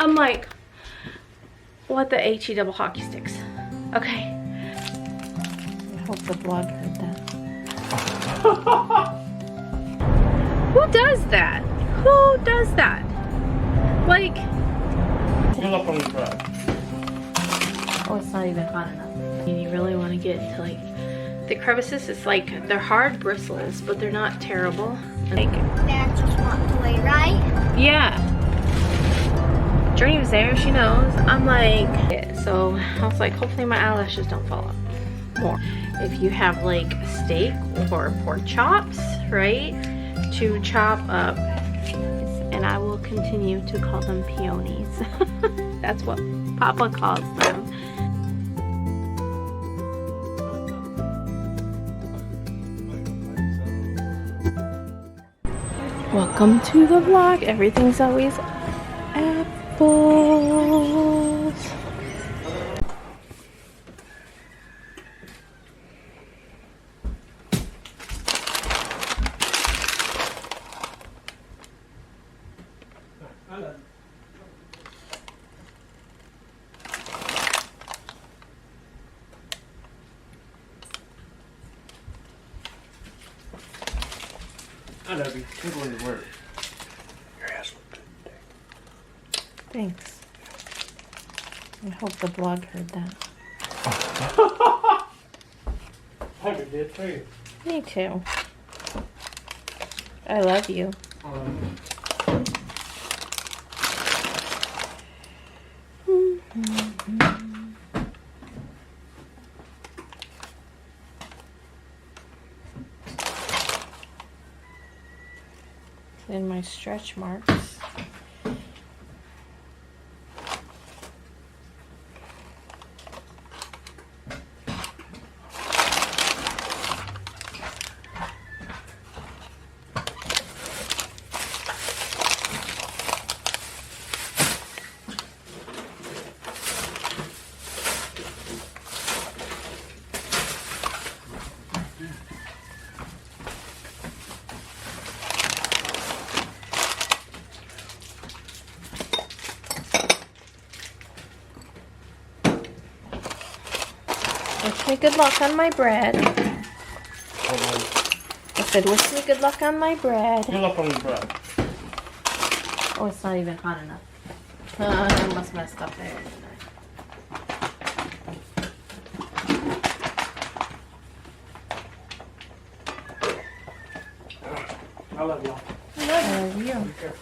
I'm like, what the HE double hockey sticks? Okay. I hope the vlog heard that. Who does that? Who does that? Like, up on the bread. oh, it's not even hot enough. You really want to get into like the crevices. It's like they're hard bristles, but they're not terrible. Like, Dad just walked away, right? yeah. Journey was there. She knows. I'm like, so I was like, hopefully my eyelashes don't fall out more. If you have like steak or pork chops, right, to chop up, and I will continue to call them peonies. That's what Papa calls them. Welcome to the vlog. Everything's always apples. I love you. Good way to work. Your ass look good. Thanks. I hope the vlog heard that. I did too. Me too. I love you. In my stretch marks. Wish me good luck on my bread. I said, wish me good luck on my bread. Good luck on the bread. Oh, it's not even hot enough. I must have messed up there. I love y'all. I love you.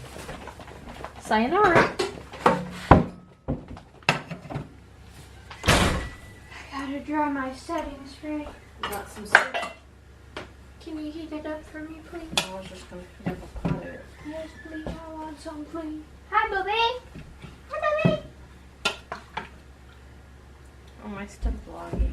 Sayonara. Gotta draw my settings right. Got some soup. Can you heat it up for me, please? I was just gonna put up a pot of it. Yes, please. I want some, please. Hi, Bobby. Hi, Bobby. Oh, am I still vlogging?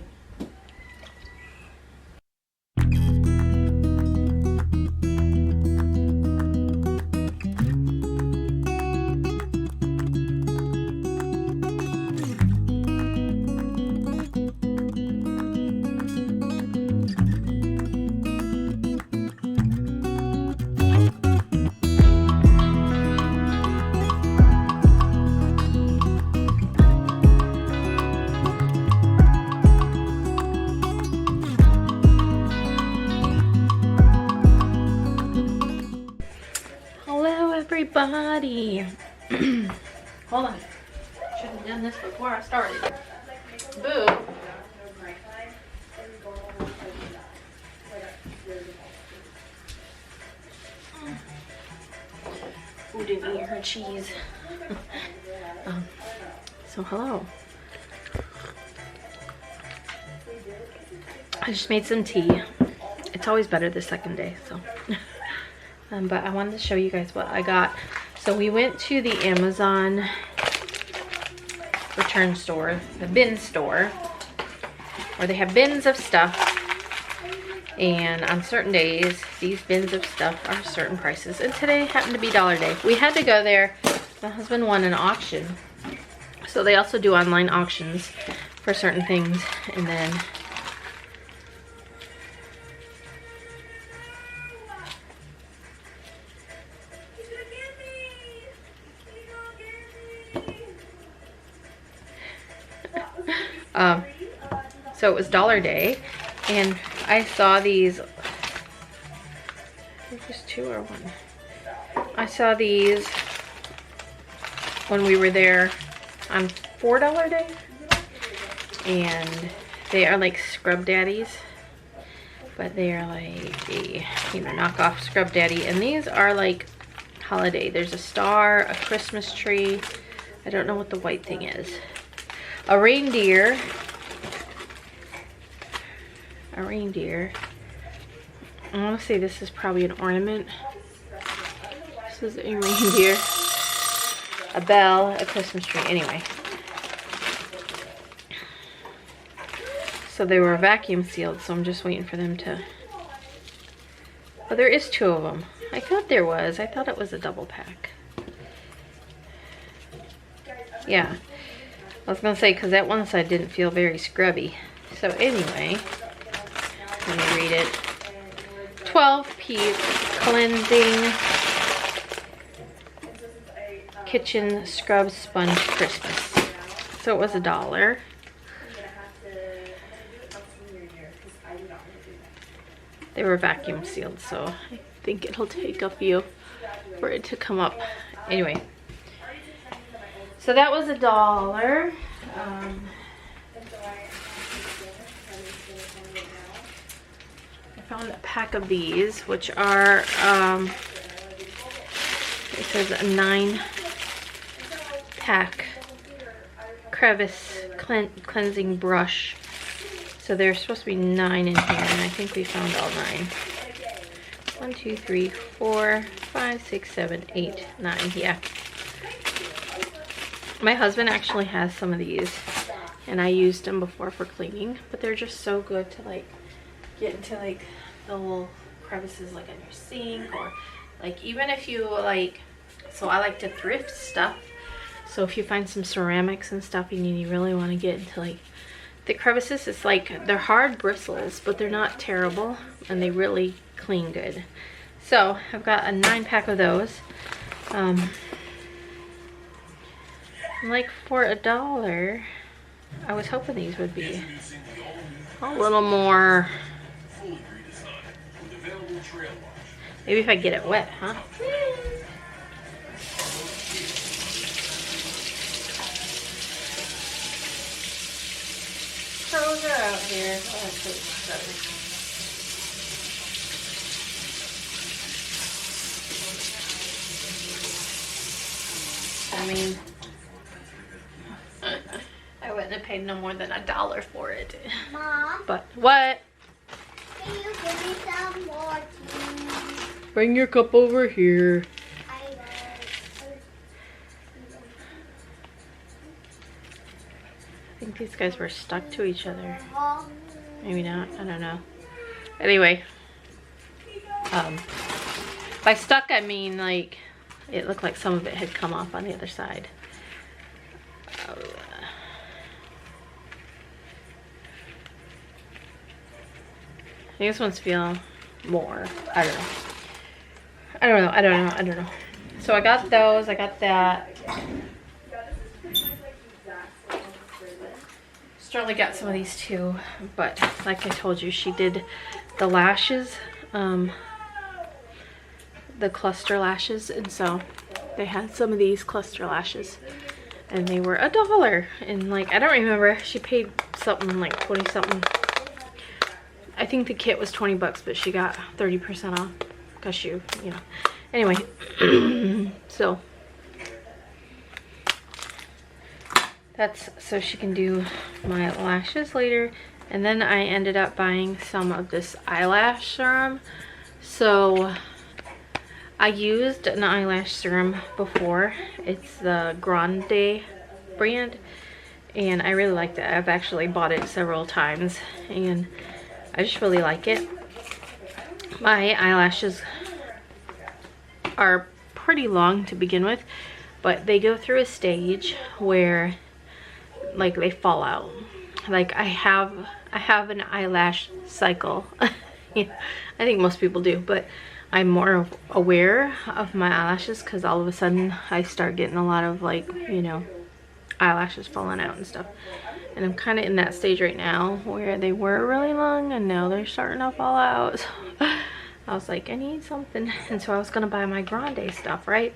Everybody. Hold on. Should have done this before I started. Boo. Who didn't eat her cheese? So hello. I just made some tea. It's always better the second day, so. But I wanted to show you guys what I got. So we went to the Amazon return store, the bin store, where they have bins of stuff. And on certain days, these bins of stuff are certain prices. And today happened to be Dollar Day. We had to go there. My husband won an auction. So they also do online auctions for certain things. And then So it was Dollar Day, and I saw these. I think there's 2 or 1. I saw these when we were there on $4 Day, and they are like Scrub Daddies, but they are like a, you know, knockoff Scrub Daddy, and these are like holiday. There's a star, a Christmas tree. I don't know what the white thing is. A reindeer. A reindeer. I want to say this is probably an ornament. This is a reindeer. A bell, a Christmas tree. Anyway. So they were vacuum sealed, so I'm just waiting for them to... Oh, there is 2 of them. I thought there was. I thought it was a double pack. Yeah. I was going to say, because that one side didn't feel very scrubby. So anyway, let me read it. 12-piece cleansing kitchen scrub sponge Christmas. So it was $1. They were vacuum sealed, so I think it'll take a few for it to come up. Anyway, so that was $1. I found a pack of these, which are, it says a 9-pack crevice cleansing brush. So there's supposed to be 9 in here, and I think we found all 9. 1, 2, 3, 4, 5, 6, 7, 8, 9. Yeah. My husband actually has some of these, and I used them before for cleaning, but they're just so good to like get into like the little crevices like on your sink, or like even if you like, so I like to thrift stuff. So if you find some ceramics and stuff and you really want to get into like the crevices, it's like they're hard bristles, but they're not terrible, and they really clean good. So I've got a 9-pack of those. Like for $1, I was hoping these would be a little more. Maybe if I get it wet, huh? Pros are out here. Oh, that's really exciting. I mean, I wouldn't have paid no more than $1 for it. Mom, But what? can you give me some more tea? Bring your cup over here. I think these guys were stuck to each other. will. Maybe not. I don't know. Anyway, by stuck I mean like it looked like some of it had come off on the other side. I think this one's feel more. I don't know. So I got those. I got that. Sterling got some of these too, but like I told you, she did the lashes, the cluster lashes, and so they had some of these cluster lashes, and they were $1. And like I don't remember, she paid something like 20 something. I think the kit was 20 bucks, but she got 30% off because she, you know. Anyway, so that's so she can do my lashes later. And then I ended up buying some of this eyelash serum. So I used an eyelash serum before. It's the Grande brand, and I really like that. I've actually bought it several times, and I just really like it. My eyelashes are pretty long to begin with, but they go through a stage where like they fall out. Like I have an eyelash cycle. Yeah, I think most people do, but I'm more aware of my eyelashes because all of a sudden I start getting a lot of like, you know, eyelashes falling out and stuff. And I'm kind of in that stage right now where they were really long and now they're starting to fall out. So I was like, I need something. And so I was gonna buy my grande stuff, right?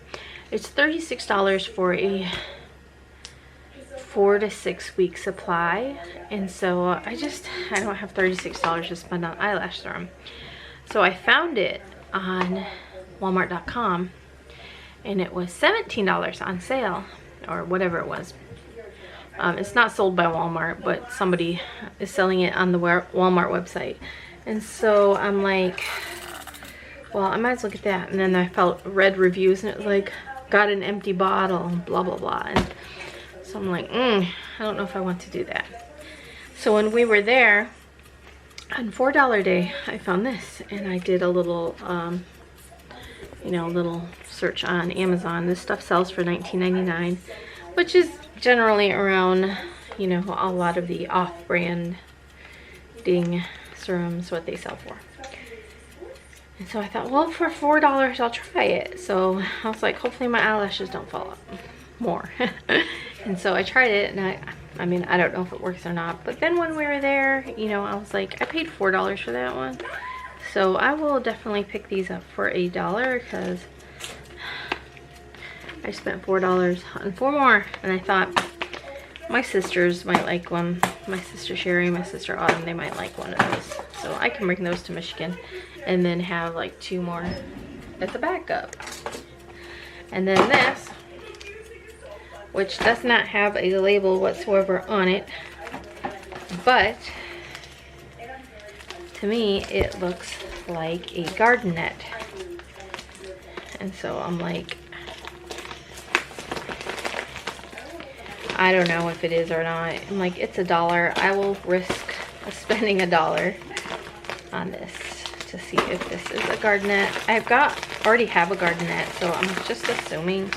It's $36 for a 4 to 6 week supply. And so I don't have $36 to spend on eyelash serum. So I found it on Walmart.com and it was $17 on sale, or whatever it was. It's not sold by Walmart, but somebody is selling it on the Walmart website. And so I'm like, well, I might as well get that. And then I read reviews and it was like, got an empty bottle, blah, blah, blah. And so I'm like, I don't know if I want to do that. So when we were there, on $4 day, I found this. And I did a little, you know, little search on Amazon. This stuff sells for $19.99, which is generally around, you know, a lot of the off-brand ding serums, what they sell for. And so I thought, well, for $4 I'll try it. So I was like, hopefully my eyelashes don't fall out more. And so I tried it, and I mean, I don't know if it works or not, but then when we were there, you know, I was like, I paid $4 for that one, so I will definitely pick these up for $1 because I spent $4 on 4 more. And I thought my sisters might like one. My sister Sherry, my sister Autumn, they might like one of those. So I can bring those to Michigan and then have like 2 more as a backup. And then this, which does not have a label whatsoever on it, but to me it looks like a garden net. And so I'm like, I don't know if it is or not. I'm like, it's $1. I will risk spending $1 on this to see if this is a garden net. Already have a garden net, so I'm just assuming,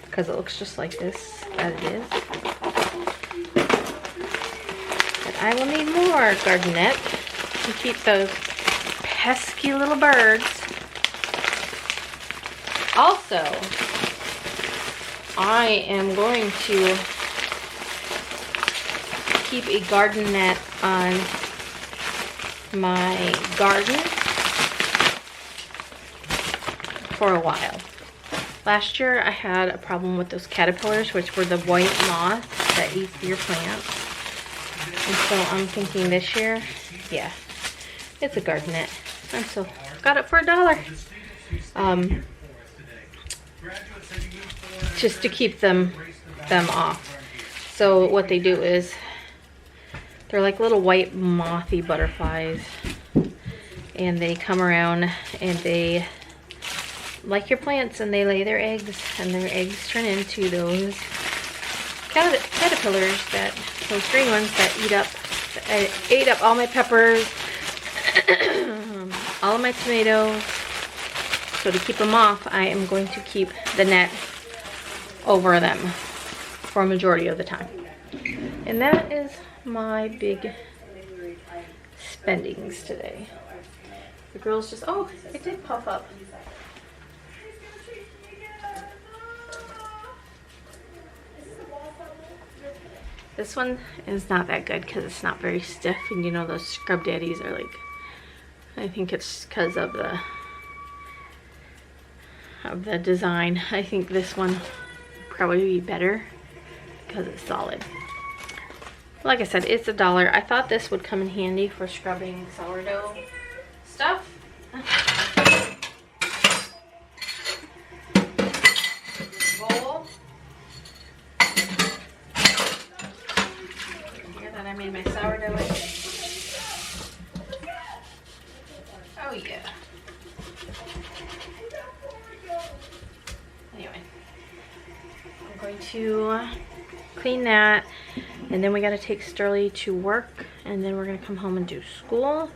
because it looks just like this, that it is. But I will need more garden net to keep those pesky little birds. Also, I am going to keep a garden net on my garden for a while. Last year I had a problem with those caterpillars, which were the white moths that eat your plants. And so I'm thinking this year, yeah, it's a garden net. And so got it for $1. Just to keep them off. So what they do is, they're like little white mothy butterflies, and they come around and they like your plants and they lay their eggs, and their eggs turn into those caterpillars, those green ones that ate up all my peppers, all of my tomatoes. So to keep them off, I am going to keep the net over them for a majority of the time. And that is my big spendings today. The girls just, oh, it did puff up. This one is not that good because it's not very stiff, and you know those scrub daddies are like, I think it's because of the design. I think this one would probably be better because it's solid. Like I said, it's $1. I thought this would come in handy for scrubbing sourdough stuff. Bowl. Here that I made my sourdough with. Oh yeah. Anyway, I'm going to clean that, and then we got to take Sterling to work, and then we're going to come home and do school,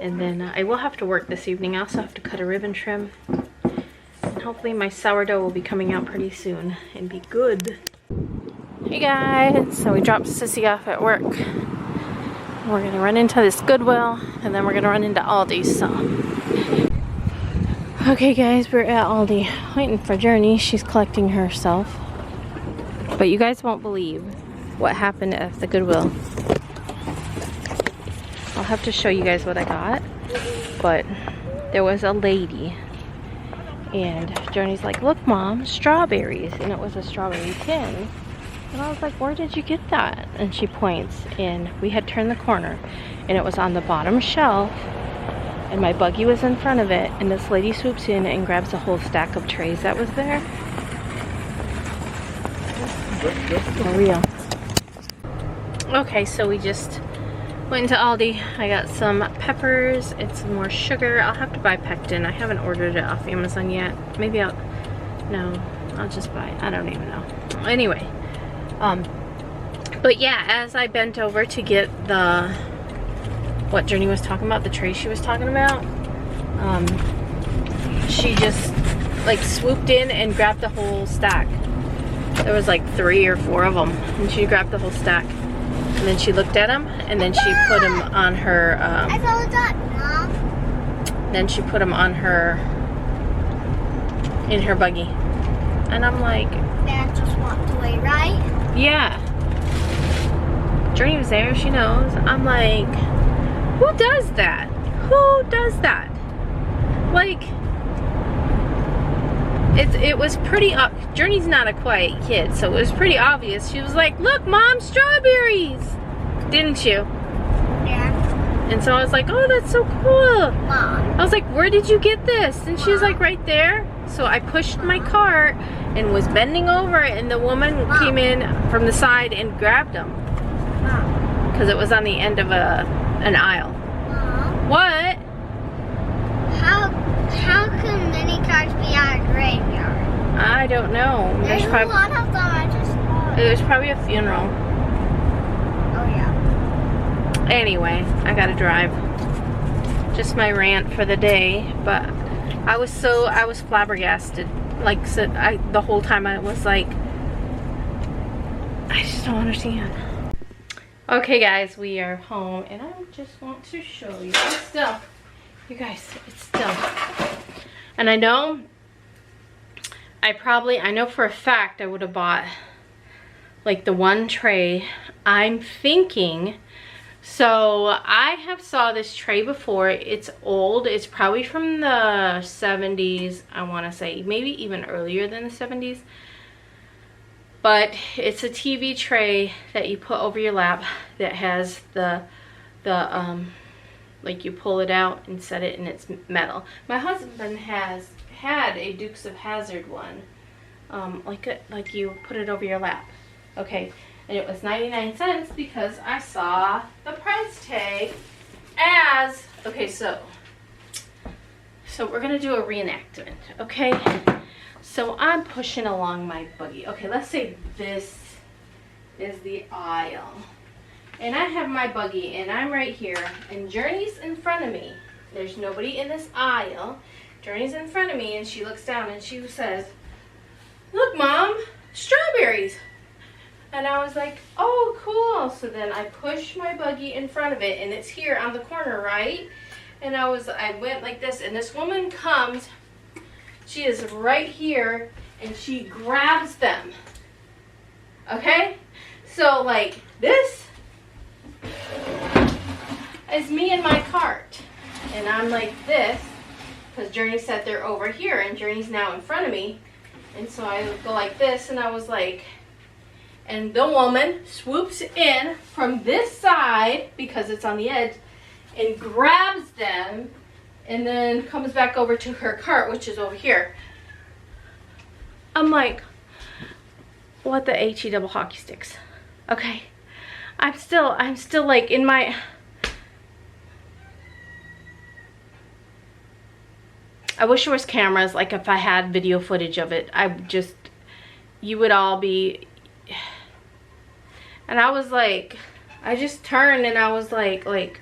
and then I will have to work this evening. I also have to cut a ribbon trim, and hopefully my sourdough will be coming out pretty soon and be good. Hey guys, so we dropped Sissy off at work. We're going to run into this Goodwill, and then we're going to run into Aldi's. So okay guys, we're at Aldi waiting for Journey. She's collecting herself. But you guys won't believe what happened at the Goodwill. I'll have to show you guys what I got, but there was a lady and Journey's like, look mom, strawberries, and it was a strawberry tin, and I was like, where did you get that? And she points, and we had turned the corner and it was on the bottom shelf, and my buggy was in front of it, and this lady swoops in and grabs a whole stack of trays that was there. For real. Okay, so we just went into Aldi. I got some peppers and some more sugar. I'll have to buy pectin. I haven't ordered it off Amazon yet. Maybe I'll just buy it. I don't even know. Anyway, but yeah, as I bent over to get the, what Journey was talking about, the tray she was talking about, she just like swooped in and grabbed the whole stack. There was like 3 or 4 of them, and she grabbed the whole stack. And then she looked at them, and then she put them on her, I followed that, Mom. then she put them on her, in her buggy. And I'm like, Dad just walked away, right? yeah. Journey was there, she knows. I'm like, who does that? Who does that? Like, it was pretty, Journey's not a quiet kid, so it was pretty obvious. She was like, look mom, strawberries! Didn't you? Yeah. And so I was like, oh, that's so cool. Mom. I was like, where did you get this? And she was like, right there. So I pushed my cart and was bending over, and the woman came in from the side and grabbed them. Mom. Because it was on the end of an aisle. Mom. What? How can many cars be at a graveyard? I don't know. There's a lot of them. I just saw. There's probably a funeral. Oh yeah. Anyway, I gotta drive. Just my rant for the day, but I was flabbergasted. Like, so the whole time I was like, I just don't understand. Okay guys, we are home, and I just want to show you. It's still, you guys, it's still. And I know for a fact I would have bought like the one tray. I'm thinking, so I have saw this tray before. It's old. It's probably from the 70s, I want to say, maybe even earlier than the 70s. But it's a TV tray that you put over your lap that has the like you pull it out and set it, and it's metal. My husband has had a Dukes of Hazzard one, like you put it over your lap. Okay, and it was 99 cents because I saw the price tag as, okay, so we're gonna do a reenactment, okay? So I'm pushing along my buggy. Okay, let's say this is the aisle. And I have my buggy, and I'm right here, and Journey's in front of me. There's nobody in this aisle. Journey's in front of me, and she looks down, and she says, look, Mom, strawberries. And I was like, oh, cool. So then I push my buggy in front of it, and it's here on the corner, right? And I went like this, and this woman comes. She is right here, and she grabs them. Okay? So, like, this is me in my cart, and I'm like this because Journey sat there over here, and Journey's now in front of me, and so I go like this, and I was like, and the woman swoops in from this side because it's on the edge and grabs them, and then comes back over to her cart, which is over here. I'm like, what the HE double hockey sticks? Okay, I'm still like in my, I wish there was cameras, like if I had video footage of it, you would all be, and I was like, I just turned and I was like,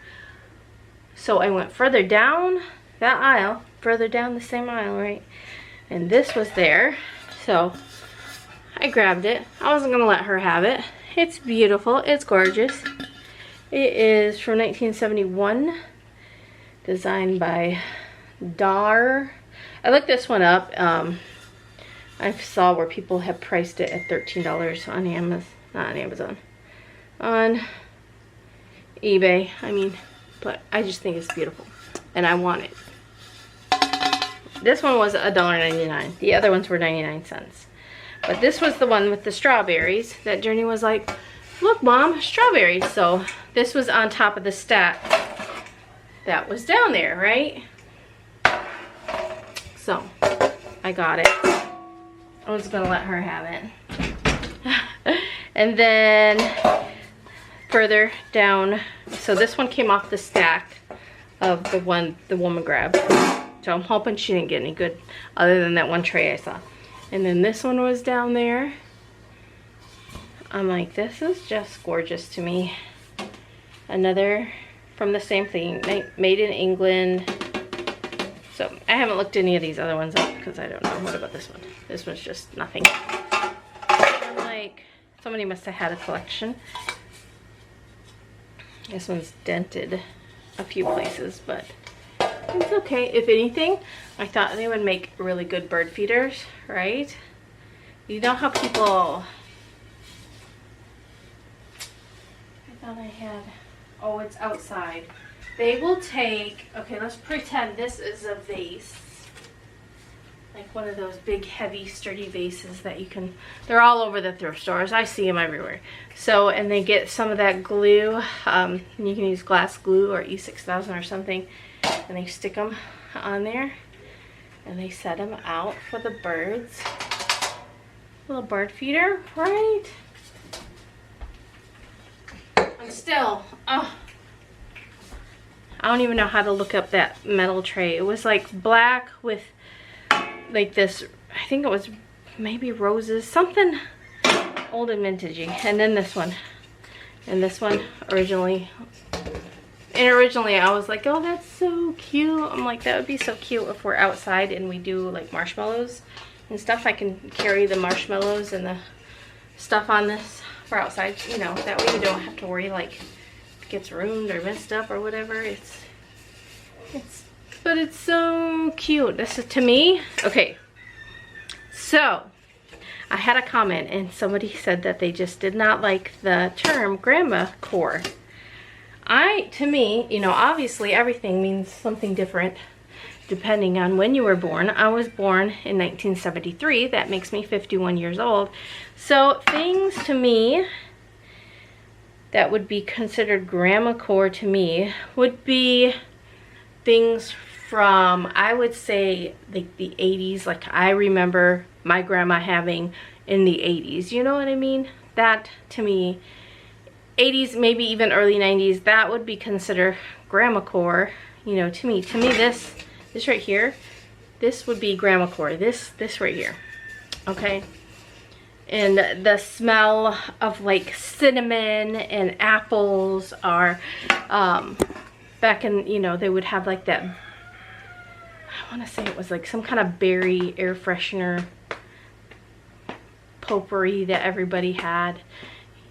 so I went further down that aisle, further down the same aisle, right? And this was there, so I grabbed it. I wasn't gonna let her have it. It's beautiful, it's gorgeous. It is from 1971, designed by Dar. I looked this one up. I saw where people have priced it at $13 on Amazon, not on Amazon. on eBay. I mean, but I just think it's beautiful and I want it. This one was $1.99. The other ones were 99 cents. But this was the one with the strawberries that Journey was like, look Mom, strawberries. So this was on top of the stack that was down there, right? So I got it. I was gonna let her have it. And then further down, so this one came off the stack of the one the woman grabbed. So I'm hoping she didn't get any good other than that one tray I saw. And then this one was down there. I'm like, this is just gorgeous to me. Another from the same thing, made in England. So I haven't looked any of these other ones up because I don't know. What about this one? This one's just nothing. I'm like, somebody must have had a collection. This one's dented a few places, but it's okay. If anything, I thought they would make really good bird feeders, right? You know how people... I thought I had... Oh, it's outside. They will take... Okay, let's pretend this is a vase. Like one of those big, heavy, sturdy vases that you can... They're all over the thrift stores. I see them everywhere. So, and they get some of that glue. You can use glass glue or E6000 or something. And they stick them on there. And they set them out for the birds. Little bird feeder, right? And still, oh, I don't even know how to look up that metal tray. It was like black with like this, I think it was maybe roses, something old and vintagey. And then this one. And this one originally I was like, oh, that's so cute. I'm like, that would be so cute if we're outside and we do like marshmallows and stuff. I can carry the marshmallows and the stuff on this for outside, you know, that way you don't have to worry like if it gets ruined or messed up or whatever. But it's so cute. This is, to me, okay, so I had a comment and somebody said that they just did not like the term grandma core. To me, you know, obviously everything means something different depending on when you were born. I was born in 1973. That makes me 51 years old. So things to me that would be considered grandma core to me would be things from, I would say, like the 80s. Like I remember my grandma having in the 80s. You know what I mean? That to me, 80s, maybe even early 90s, that would be considered grandma core. You know, to me this right here, this would be grandma core. This right here, okay? And the smell of like cinnamon and apples are, back in, you know, they would have like that, I want to say it was like some kind of berry air freshener potpourri that everybody had.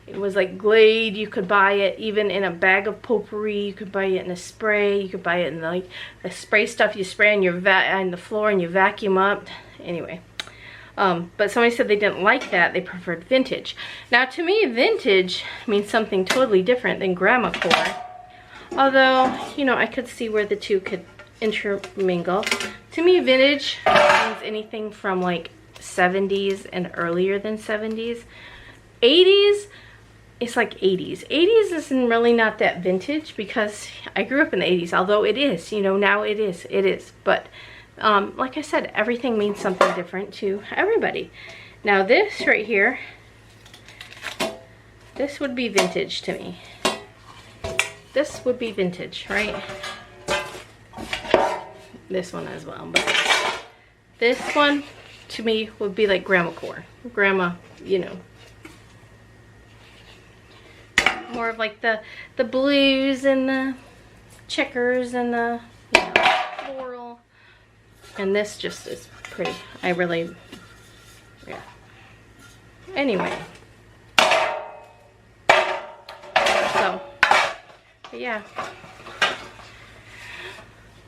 It was like Glade. You could buy it even in a bag of potpourri. You could buy it in a spray. You could buy it in like the spray stuff you spray on your on the floor and you vacuum up. Anyway, but somebody said they didn't like that. They preferred vintage. Now to me, vintage means something totally different than grandma core. Although, you know, I could see where the two could intermingle. To me, vintage means anything from like 70s and earlier than 70s. 80s, it's like 80s. 80s isn't really not that vintage because I grew up in the 80s, although it is, you know, now it is. But like I said, everything means something different to everybody. Now this right here, this would be vintage to me. This would be vintage, right? This one as well, but this one to me would be like grandma core. Grandma, you know. More of like the blues and the checkers and the, you know, floral. And this just is pretty. I really, yeah. Anyway. So, but yeah.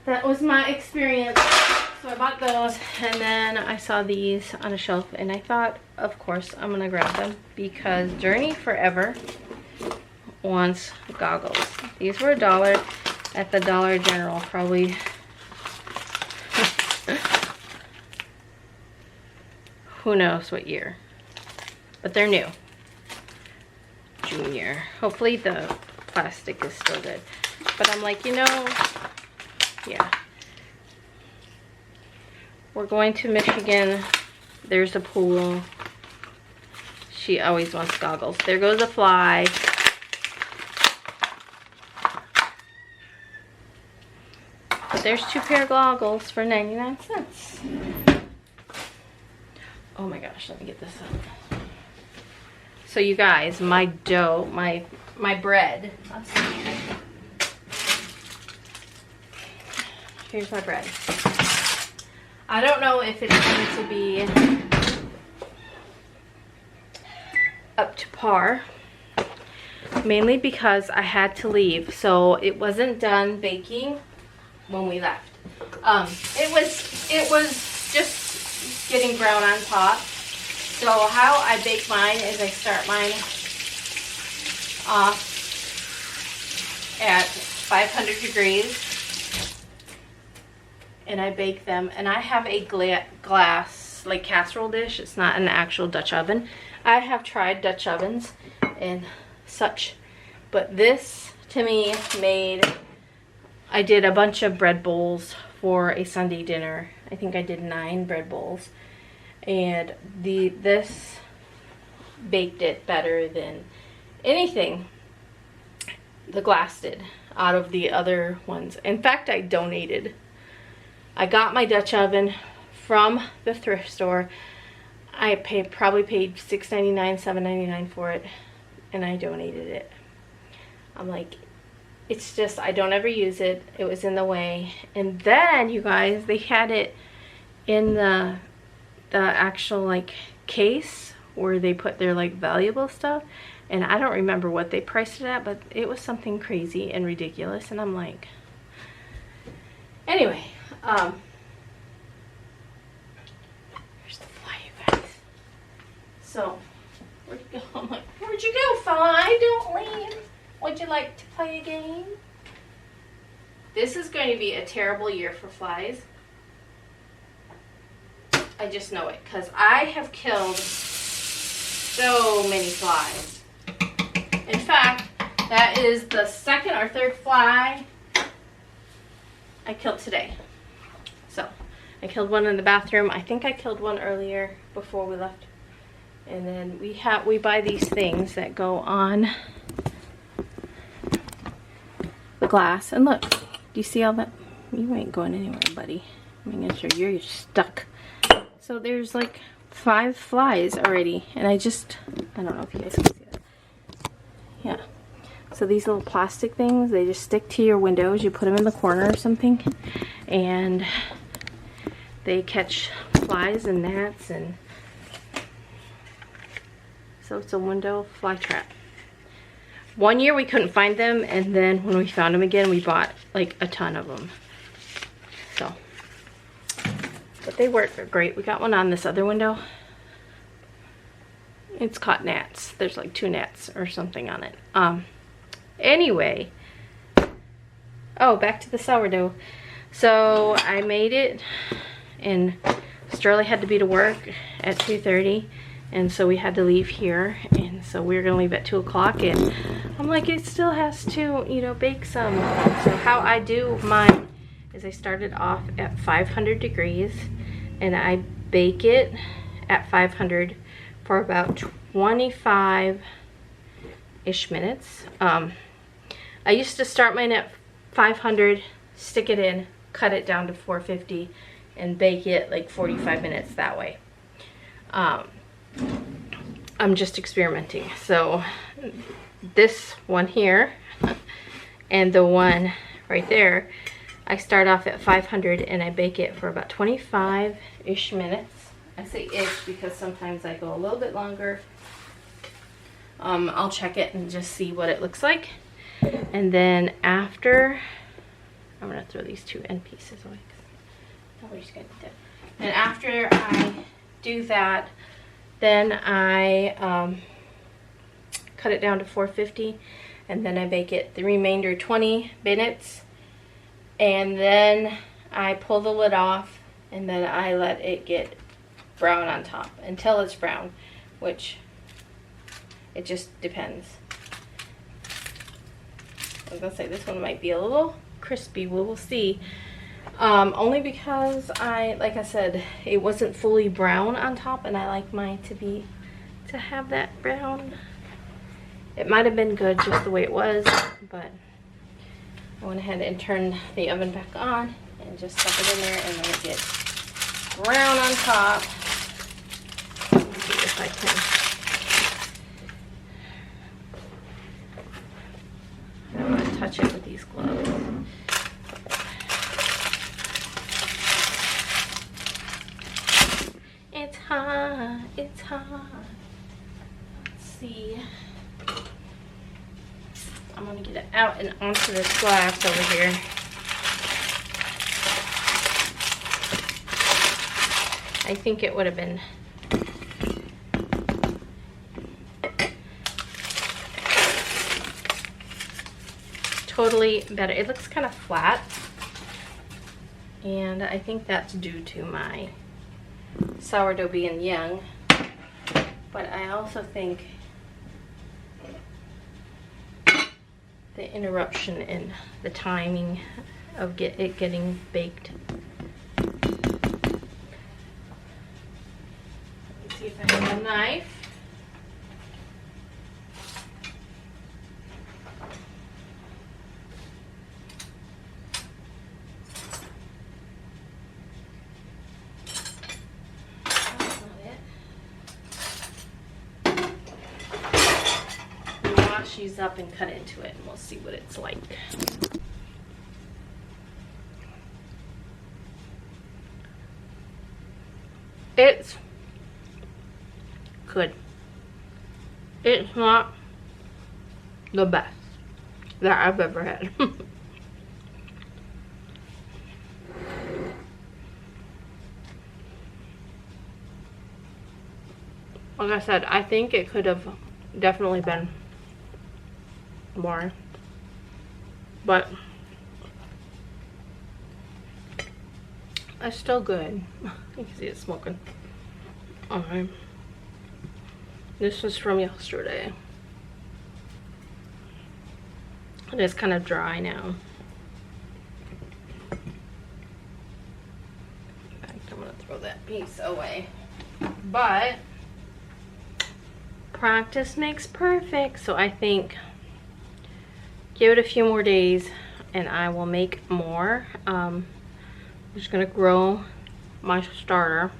That was my experience. So I bought those and then I saw these on a shelf and I thought, of course, I'm gonna grab them because Journey forever wants goggles. These were $1 at the Dollar General, probably. Who knows what year. But they're new. Junior. Hopefully the plastic is still good. But I'm like, you know, yeah. We're going to Michigan. There's a pool. She always wants goggles. There goes a fly. But there's 2 pair of goggles for 99 cents. Oh my gosh, let me get this up. So you guys, my dough, my bread. Let's see. Here's my bread. I don't know if it's going to be up to par, mainly because I had to leave, so it wasn't done baking when we left. It was just getting brown on top. So how I bake mine is I start mine off at 500 degrees and I bake them, and I have a glass like casserole dish. It's not an actual Dutch oven. I have tried Dutch ovens and such, but this to me I did a bunch of bread bowls for a Sunday dinner. I think I did 9 bread bowls, and this baked it better than anything the glass did out of the other ones. In fact, I got my Dutch oven from the thrift store. I probably paid $6.99, $7.99 for it, and I donated it. I'm like, it's just, I don't ever use it. It was in the way. And then, you guys, they had it in the actual like case where they put their like valuable stuff, and I don't remember what they priced it at, but it was something crazy and ridiculous. And I'm like, anyway, here's the fly, you guys. So where'd you go? I'm like, where'd you go, fly? Don't leave. Would you like to play a game? This is going to be a terrible year for flies. I just know it, because I have killed so many flies. In fact, that is the 2nd or 3rd fly I killed today. So, I killed one in the bathroom. I think I killed one earlier before we left. And then we buy these things that go on the glass. And look, do you see all that? You ain't going anywhere, buddy. I'm making sure you're stuck. So there's like 5 flies already, and I don't know if you guys can see that. Yeah. So these little plastic things, they just stick to your windows. You put them in the corner or something, and they catch flies and gnats, and so it's a window fly trap. One year we couldn't find them, and then when we found them again, we bought like a ton of them. So, but they work great. We got one on this other window. It's caught gnats. There's like 2 gnats or something on it. Anyway, oh, back to the sourdough. So I made it, and Sterling had to be to work at 2:30, and so we had to leave here, and so we were gonna leave at 2 o'clock, and I'm like, it still has to, you know, bake some. So how I do mine is I started off at 500 degrees, and I bake it at 500 for about 25-ish minutes. I used to start mine at 500, stick it in, cut it down to 450, and bake it like 45 minutes that way. I'm just experimenting. So this one here and the one right there, I start off at 500 and I bake it for about 25-ish minutes. I say ish because sometimes I go a little bit longer. I'll check it and just see what it looks like. And then after, I'm gonna throw these 2 end pieces away. Nobody's gonna do that. And after I do that, then I cut it down to 450, and then I bake it the remainder 20 minutes, and then I pull the lid off, and then I let it get brown on top until it's brown, which it just depends. I was gonna say this one might be a little crispy, we'll see. Only because like I said, it wasn't fully brown on top, and I like mine to have that brown. It might have been good just the way it was, but I went ahead and turned the oven back on and just stuck it in there and let it get brown on top. Let's see if I can. I don't want to touch it with these gloves. It's hot, it's hot. Let's see. I'm gonna get it out and onto this glass over here. I think it would have been totally better. It looks kind of flat, and I think that's due to my sourdough being young, but I also think the interruption in the timing of it getting baked. Let's see if I have a knife. These up and cut into it, and we'll see what it's like. It's good. It's not the best that I've ever had. Like I said, I think it could have definitely been more, but it's still good. You can see it smoking. Alright, this was from yesterday, and it's kind of dry now. In fact, I'm gonna throw that piece away, but practice makes perfect, so I think give it a few more days and I will make more. I'm just gonna grow my starter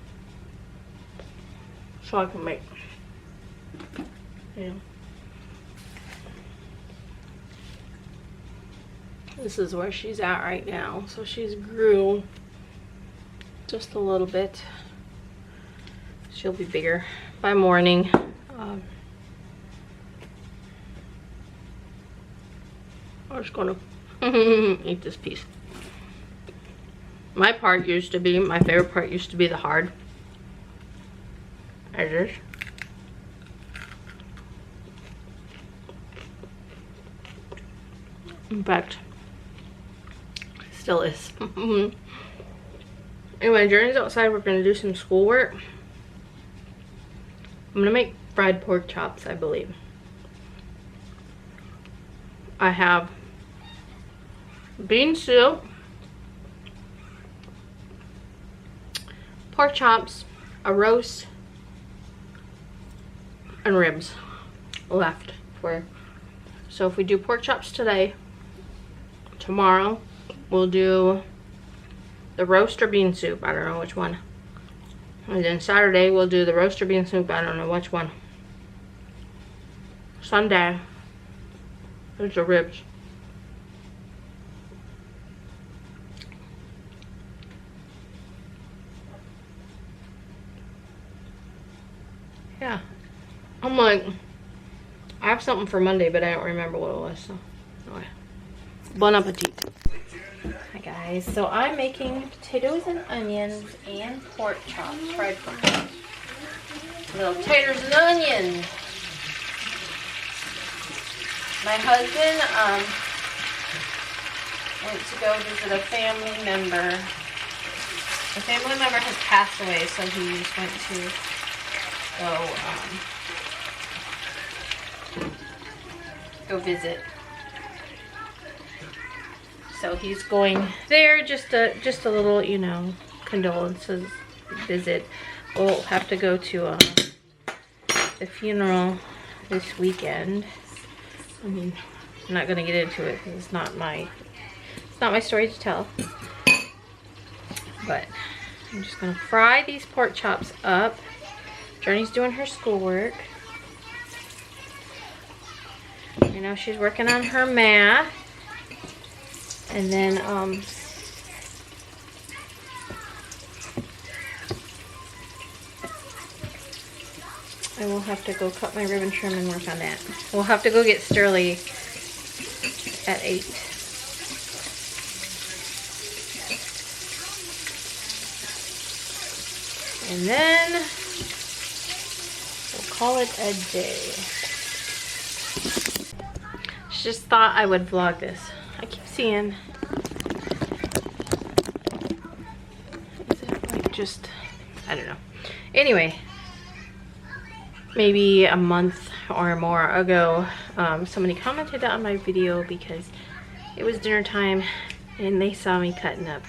so I can make, you know. This is where she's at right now. So she's grew just a little bit. She'll be bigger by morning. I'm just gonna eat this piece. My favorite part used to be the hard edges. In fact, still is. Anyway, Journey's outside. We're gonna do some schoolwork. I'm gonna make fried pork chops, I believe. I have bean soup, pork chops, a roast, and ribs left for. So if we do pork chops today, tomorrow we'll do the roast or bean soup. I don't know which one. And then Saturday we'll do the roast or bean soup. I don't know which one. Sunday, there's the ribs. Yeah. I'm like, I have something for Monday, but I don't remember what it was, so anyway. Bon appetit. Hi guys, so I'm making potatoes and onions and pork chops, fried pork chops. Little taters and onions. My husband went to go visit a family member. A family member has passed away, so he just went to go visit. So he's going there, just a little, you know, condolences visit. We'll have to go to the funeral this weekend. I mean, I'm not gonna get into it because it's not my story to tell. But I'm just gonna fry these pork chops up. Journey's doing her schoolwork. You know, she's working on her math. And then I will have to go cut my ribbon trim and work on that. We'll have to go get Sterling at 8. And then we'll call it a day. Just thought I would vlog this. I keep seeing, is it like just, I don't know. Anyway, maybe a month or more ago, somebody commented on my video because it was dinner time and they saw me cutting up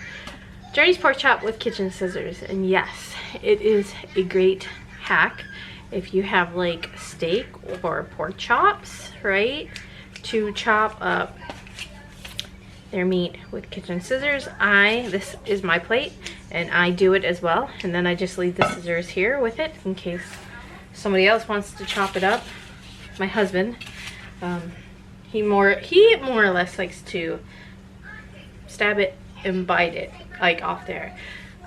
Journey's pork chop with kitchen scissors. And yes, it is a great hack if you have like steak or pork chops, right? To chop up their meat with kitchen scissors. This is my plate and I do it as well. And then I just leave the scissors here with it in case somebody else wants to chop it up. My husband, he more or less likes to stab it and bite it like off there.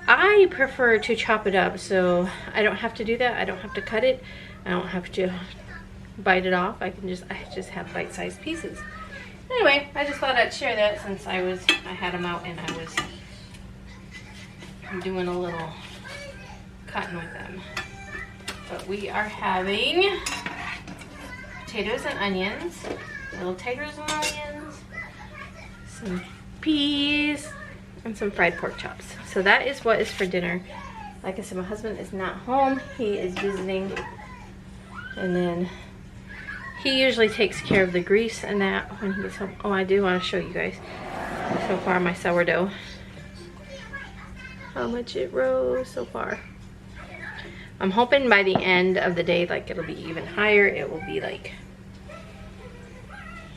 I prefer to chop it up so I don't have to do that. I don't have to cut it. I don't have to bite it off. I just have bite-sized pieces. Anyway, I just thought I'd share that since I had them out and I was doing a little cutting with them. But we are having potatoes and onions, little taters and onions, some peas, and some fried pork chops. So that is what is for dinner. Like I said, my husband is not home. He is visiting. And then he usually takes care of the grease and that when he gets home. Oh, I do want to show you guys so far my sourdough. How much it rose so far. I'm hoping by the end of the day, like it'll be even higher. It will be like,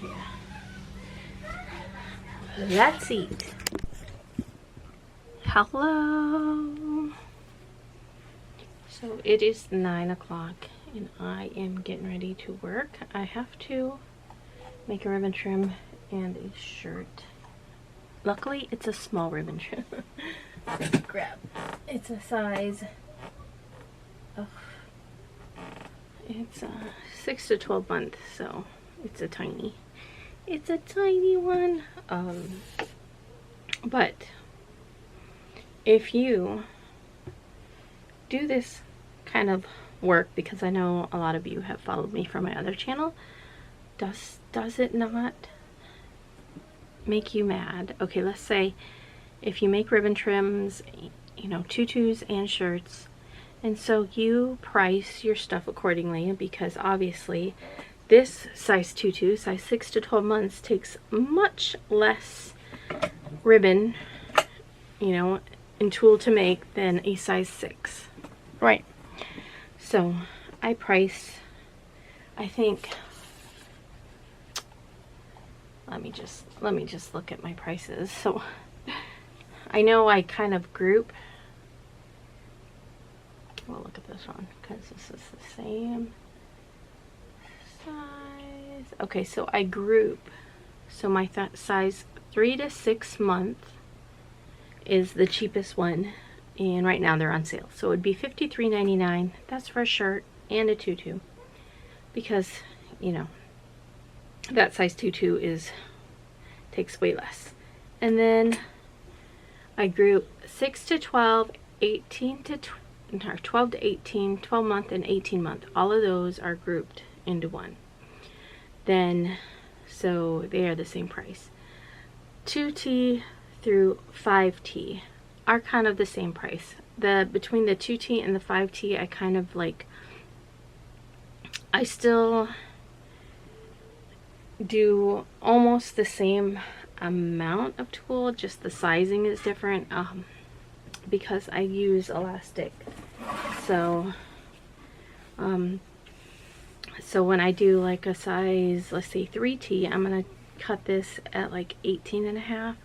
yeah. Let's eat. Hello. So it is 9 o'clock and I am getting ready to work. I have to make a ribbon trim and a shirt. Luckily, it's a small ribbon trim. Grab. It's a size. It's 6 to 12 months, so it's a tiny one. But if you do this kind of work, because I know a lot of you have followed me from my other channel, does it not make you mad? Okay, let's say if you make ribbon trims, you know, tutus and shirts, and so you price your stuff accordingly, because obviously this size tutu, size 6 to 12 months, takes much less ribbon, you know, and tulle to make than a size 6, right? So I price, I think, let me just look at my prices. So I know I kind of group. Well, look at this one because this is the same size. Okay, so I group. So my size 3 to 6 month is the cheapest one, and right now they're on sale. So it would be $53.99. That's for a shirt and a tutu, because you know that size tutu takes way less. And then I group 6 to 12, 18 to 12 to 18, 12 month and 18 month. All of those are grouped into one. Then so they are the same price. 2T through 5T are kind of the same price. Between the 2T and the 5T, I kind of like, I still do almost the same amount of tulle, just the sizing is different, because I use elastic. So so when I do like a size, let's say 3T, I'm gonna cut this at like 18.5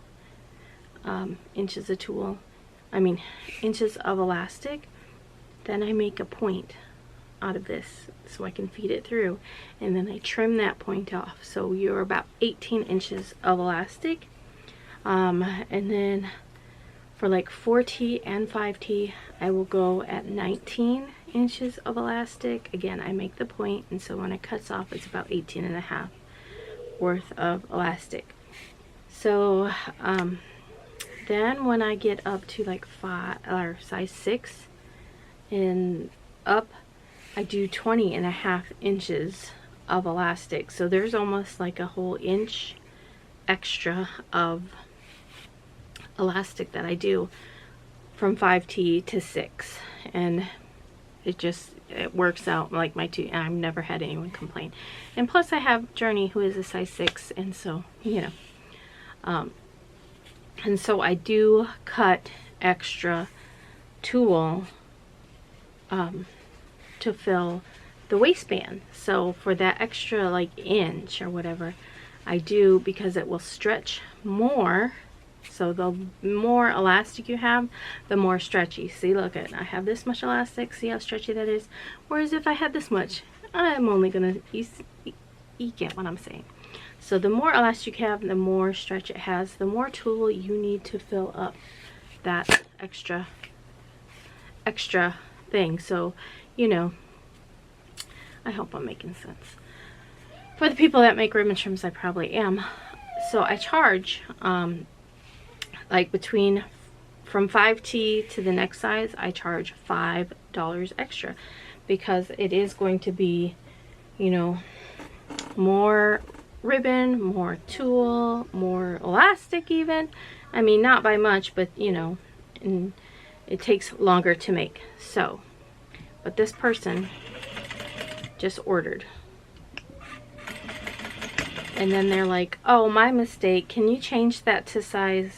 inches of tulle, inches of elastic. Then I make a point out of this so I can feed it through, and then I trim that point off, so you're about 18 inches of elastic. And then for like 4T and 5T, I will go at 19 inches of elastic. Again, I make the point, and so when it cuts off, it's about 18.5 worth of elastic. So then when I get up to like 5 or size 6 and up, I do 20.5 inches of elastic. So there's almost like a whole inch extra of elastic that I do from 5T to 6, and it works out like my two. I've never had anyone complain. And plus I have Journey, who is a size 6, and so, you know, and so I do cut extra tulle to fill the waistband. So for that extra like inch or whatever, I do, because it will stretch more. So the more elastic you have, the more stretchy. See, look at, I have this much elastic. See how stretchy that is? Whereas if I had this much, I'm only gonna eke at what I'm saying. So the more elastic you have, the more stretch it has, the more tulle you need to fill up that extra thing. So, you know, I hope I'm making sense. For the people that make ribbon trims, I probably am. So I charge like from 5T to the next size, I charge $5 extra, because it is going to be, you know, more ribbon, more tulle, more elastic even. I mean, not by much, but you know, and it takes longer to make. So, but this person just ordered, and then they're like, oh, my mistake, can you change that to size,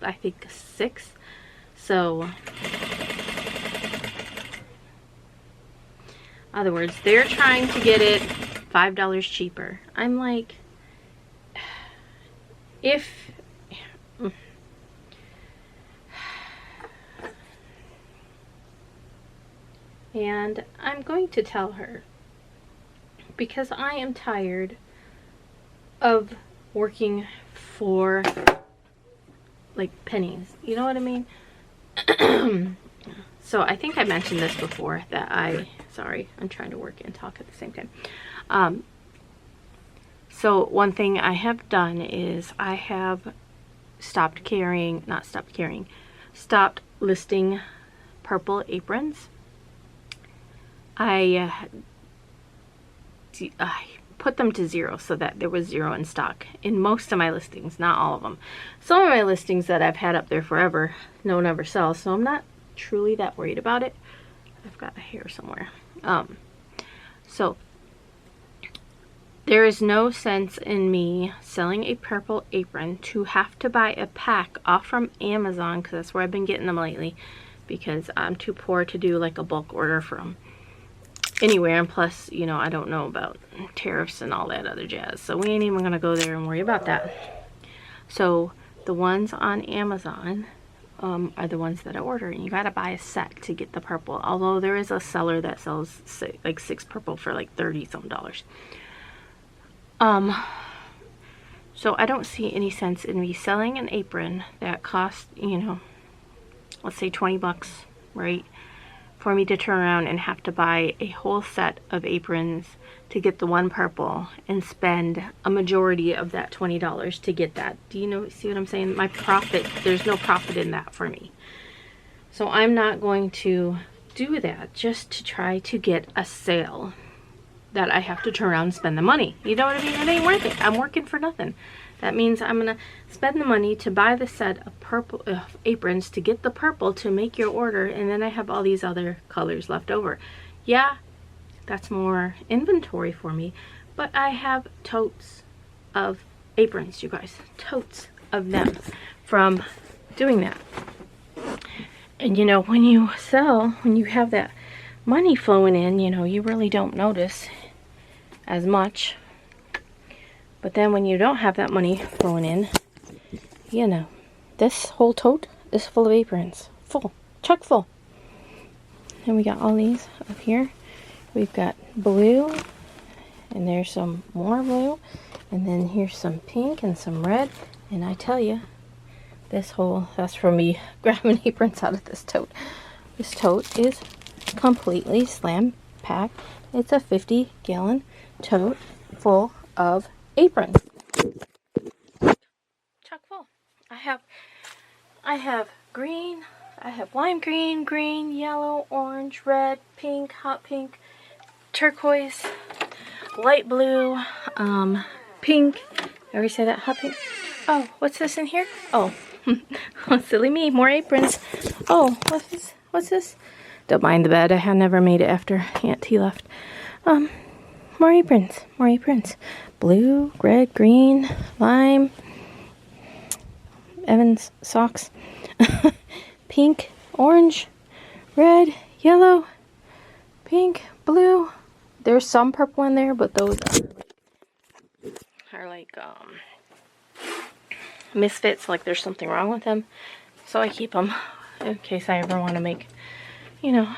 I think 6? So in other words, they're trying to get it $5 cheaper. I'm like, and I'm going to tell her, because I am tired of working for like pennies, you know what I mean? So I think I mentioned this before, that sorry, I'm trying to work and talk at the same time. So one thing I have done is I have stopped listing purple aprons. I put them to 0 so that there was 0 in stock in most of my listings, not all of them. Some of my listings that I've had up there forever, no one ever sells, so I'm not truly that worried about it. I've got a hair somewhere. So there is no sense in me selling a purple apron to have to buy a pack off from Amazon, because that's where I've been getting them lately, because I'm too poor to do like a bulk order from anywhere, and plus, you know, I don't know about tariffs and all that other jazz, so we ain't even gonna go there and worry about that. So the ones on Amazon are the ones that I order, and you gotta buy a set to get the purple, although there is a seller that sells like 6 purple for like $30-some. So I don't see any sense in me selling an apron that costs, you know, let's say 20 bucks, right, for me to turn around and have to buy a whole set of aprons to get the one purple and spend a majority of that $20 to get that. Do you know, see what I'm saying? My profit, there's no profit in that for me. So I'm not going to do that just to try to get a sale. that I have to turn around and spend the money. You know what I mean? It ain't worth it. I'm working for nothing. That means I'm gonna spend the money to buy the set of purple aprons, to get the purple to make your order, and then I have all these other colors left over. Yeah, that's more inventory for me, but I have totes of aprons, you guys. Totes of them from doing that. And you know, when you sell, when you have that money flowing in, you know, you really don't notice as much. But then when you don't have that money flowing in, you know, this whole tote is full of aprons. Full. Chock full. And we got all these up here. We've got blue. And there's some more blue. And then here's some pink and some red. And I tell you, this whole, that's from me grabbing aprons out of this tote. This tote is completely slam packed. It's a 50-gallon tote full of aprons. Chock full. I have green, I have lime green, green, yellow, orange, red, pink, hot pink, turquoise, light blue, pink. I already said that, hot pink. Oh, what's this in here? Oh, silly me, more aprons. Oh, what's this? Don't mind the bed. I have never made it after Aunt T left. More aprons, more aprons. Blue, red, green, lime, Evan's socks, pink, orange, red, yellow, pink, blue. There's some purple in there, but those are like misfits, like there's something wrong with them. So I keep them in case I ever want to make, you know,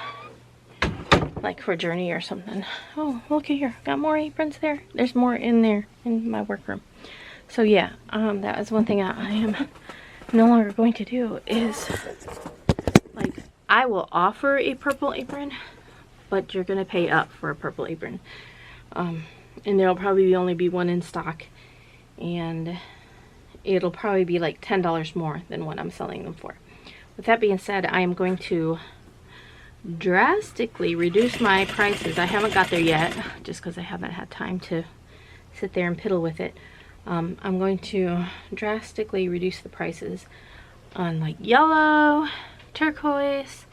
like for Journey or something. Oh, look at here. Got more aprons there. There's more in there in my workroom. So yeah, that is one thing I am no longer going to do is, like, I will offer a purple apron, but you're going to pay up for a purple apron. And there'll probably only be one in stock. And it'll probably be like $10 more than what I'm selling them for. With that being said, I am going to drastically reduce my prices. I haven't got there yet, just because I haven't had time to sit there and piddle with it. I'm going to drastically reduce the prices on like yellow, turquoise,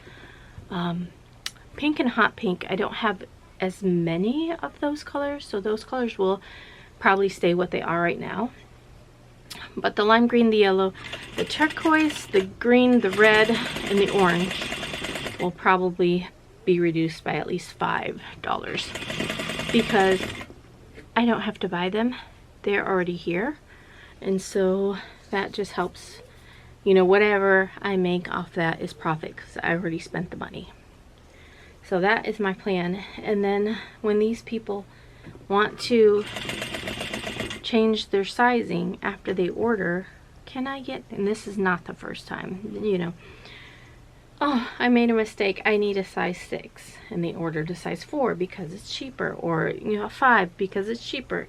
pink and hot pink. I don't have as many of those colors, so those colors will probably stay what they are right now. But the lime green, the yellow, the turquoise, the green, the red, and the orange will probably be reduced by at least $5 because I don't have to buy them. They're already here. And so that just helps, you know, whatever I make off that is profit because I already spent the money. So that is my plan. And then when these people want to change their sizing after they order, can I get, and this is not the first time, you know, oh, I made a mistake, I need a size 6, and they ordered a size 4 because it's cheaper, or, you know, a 5 because it's cheaper.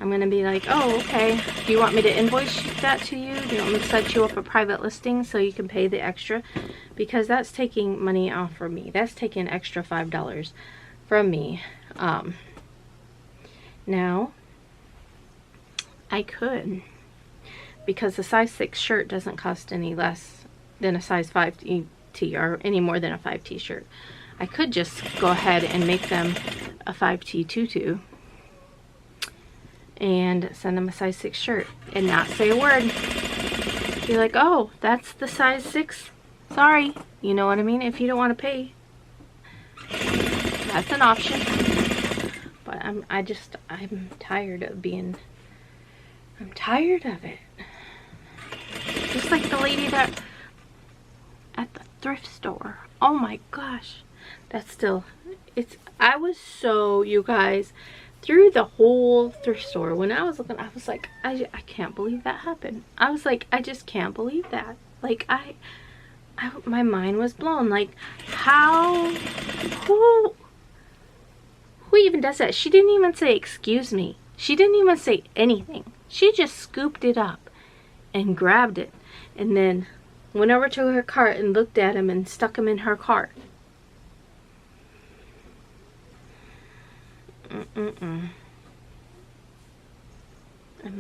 I'm gonna be like, oh, okay, do you want me to invoice that to you? Do you want me to set you up a private listing so you can pay the extra? Because that's taking money off from me. That's taking an extra $5 from me. Now, I could, because the size 6 shirt doesn't cost any less than a size 5 T or any more than a 5 t-shirt. I could just go ahead and make them a 5T tutu and send them a size 6 shirt and not say a word. Be like, oh, that's the size 6. Sorry. You know what I mean? If you don't want to pay, that's an option. But I'm tired of being, I'm tired of it. Just like the lady that at the thrift store. Oh my gosh. That's still, I was so, you guys, through the whole thrift store, when I was looking, I was like, I can't believe that happened. I was like, I just can't believe that. Like, my mind was blown. Like, how, who even does that? She didn't even say, excuse me. She didn't even say anything. She just scooped it up and grabbed it and then went over to her cart and looked at him and stuck him in her cart. I'm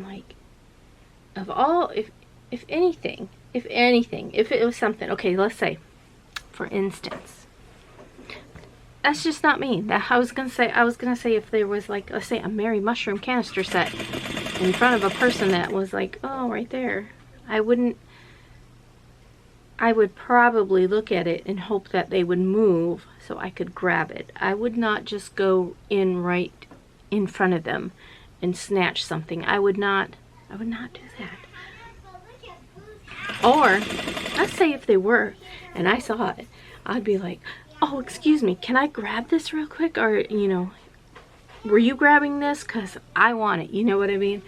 like, of all, if anything, if it was something, okay, let's say, for instance, that's just not me. That I was gonna say if there was like, let's say, a Mary Mushroom canister set in front of a person that was like, oh, right there, I would probably look at it and hope that they would move so I could grab it. I would not just go in right in front of them and snatch something. I would not do that. Or, let's say if they were and I saw it, I'd be like, oh, excuse me, can I grab this real quick? Or, you know, were you grabbing this? Because I want it, you know what I mean?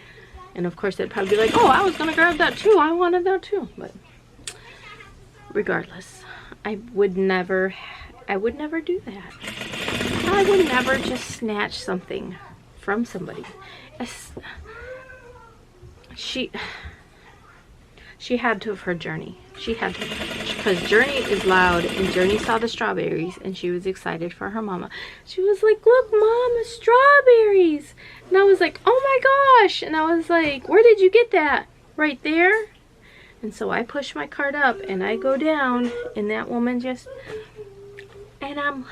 And of course they'd probably be like, oh, I was gonna grab that too, I wanted that too. But regardless, I would never do that. I would never just snatch something from somebody. She had to have heard Journey. She had to, because Journey is loud, and Journey saw the strawberries and she was excited for her mama. She was like, look, Mama, strawberries. And I was like, oh my gosh. And I was like, where did you get that? Right there? And so I push my cart up and I go down, and that woman just, and I'm,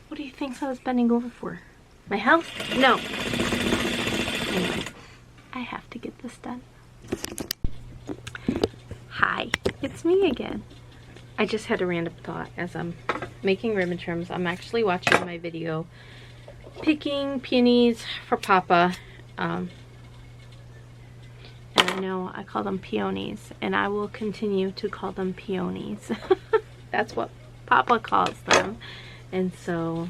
what do you think I was bending over for? My health? No. Anyway, I have to get this done. Hi, it's me again. I just had a random thought as I'm making ribbon trims. I'm actually watching my video picking peonies for Papa. And I know I call them peonies, and I will continue to call them peonies. That's what Papa calls them. And so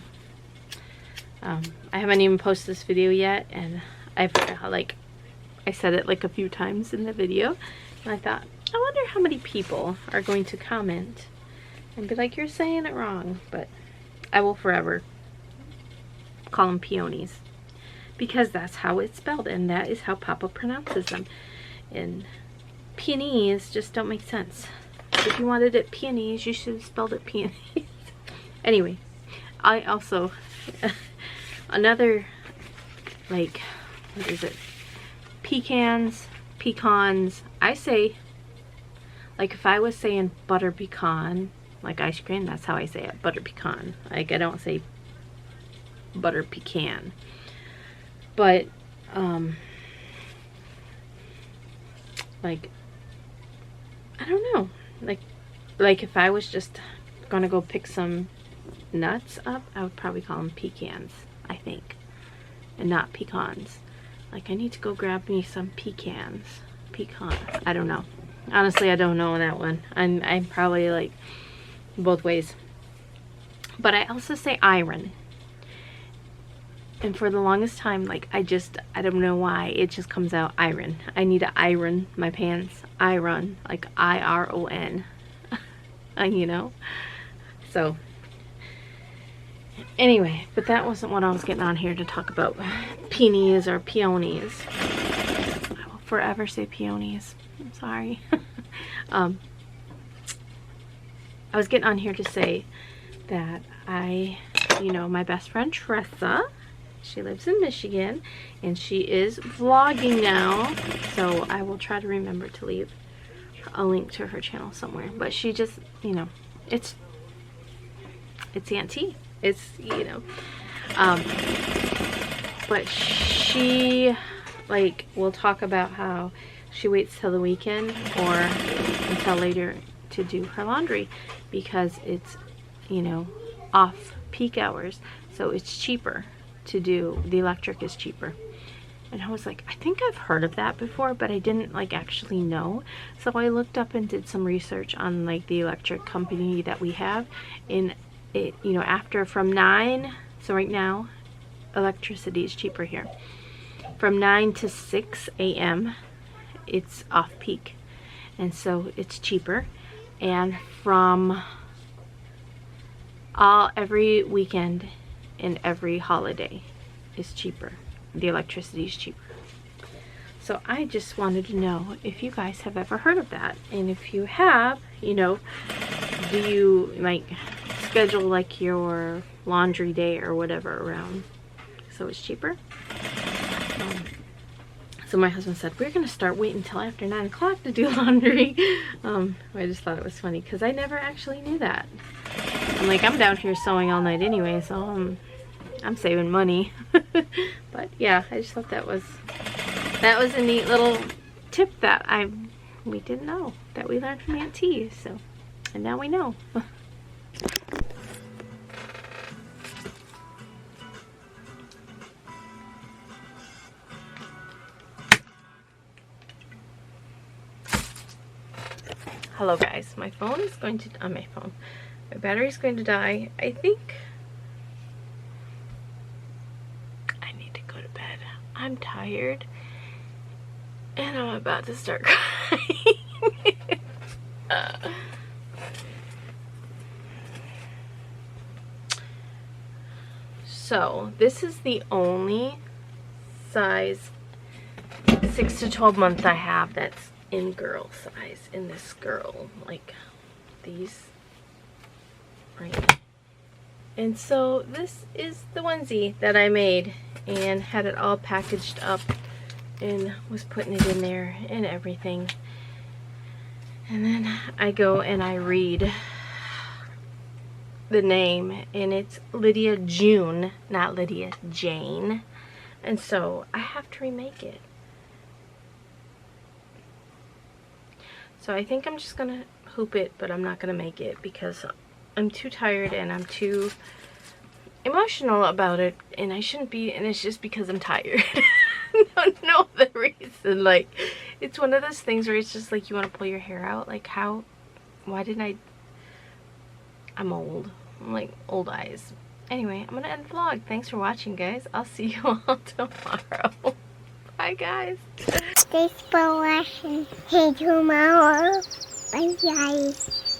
I haven't even posted this video yet, and I said it like a few times in the video, and I thought, I wonder how many people are going to comment and be like, you're saying it wrong. But I will forever call them peonies, because that's how it's spelled, and that is how Papa pronounces them. And peonies just don't make sense. If you wanted it peonies, you should have spelled it peonies. Anyway, I also another, like, what is it, pecans, I say, like, if I was saying butter pecan, like ice cream, that's how I say it, butter pecan. Like, I don't say butter pecan. But like, I don't know, like if I was just gonna go pick some nuts up, I would probably call them pecans, I think, and not pecans. Like, I need to go grab me some pecans. I don't know. Honestly, I don't know that one. I'm probably like both ways. But I also say iron. And for the longest time, like, I don't know why, it just comes out iron. I need to iron my pants. Iron, like I-R-O-N. You know? So, anyway, but that wasn't what I was getting on here to talk about. Peonies or peonies. I will forever say peonies. I'm sorry. I was getting on here to say that you know, my best friend Tressa, she lives in Michigan, and she is vlogging now, so I will try to remember to leave a link to her channel somewhere. But she just, you know, it's Aunt T. It's, you know, but she, like, will talk about how she waits till the weekend or until later to do her laundry, because it's, you know, off peak hours, so it's cheaper to do. The electric is cheaper. And I was like, I think I've heard of that before, but I didn't, like, actually know. So I looked up and did some research on, like, the electric company that we have. And it, you know, after from 9, so right now electricity is cheaper here, from 9 to 6 a.m. it's off peak, and so it's cheaper. And from every weekend and every holiday is cheaper. The electricity is cheaper. So I just wanted to know if you guys have ever heard of that, and if you have, you know, do you, like, schedule like your laundry day or whatever around, so it's cheaper. So my husband said, we're gonna start waiting until after 9 o'clock to do laundry. I just thought it was funny because I never actually knew that. I'm like, I'm down here sewing all night anyway, so I'm saving money. But yeah, I just thought that was a neat little tip that we didn't know, that we learned from Aunt T. So, and now we know. Hello guys, my phone is going to, my battery is going to die. I think I need to go to bed. I'm tired and I'm about to start crying. So this is the only size 6 to 12 months I have that's in girl size, in this girl, like these right. And so this is the onesie that I made and had it all packaged up and was putting it in there and everything. And then I go and I read the name, and it's Lydia June, not Lydia Jane. And so I have to remake it. So I think I'm just gonna hoop it, but I'm not gonna make it because I'm too tired and I'm too emotional about it, and I shouldn't be, and it's just because I'm tired. No other reason. Like, it's one of those things where it's just like you want to pull your hair out. Like, why didn't I'm old. I'm like old eyes. Anyway, I'm gonna end the vlog. Thanks for watching, guys. I'll see you all tomorrow. Bye, guys. Thanks for watching. See you tomorrow. Bye, guys.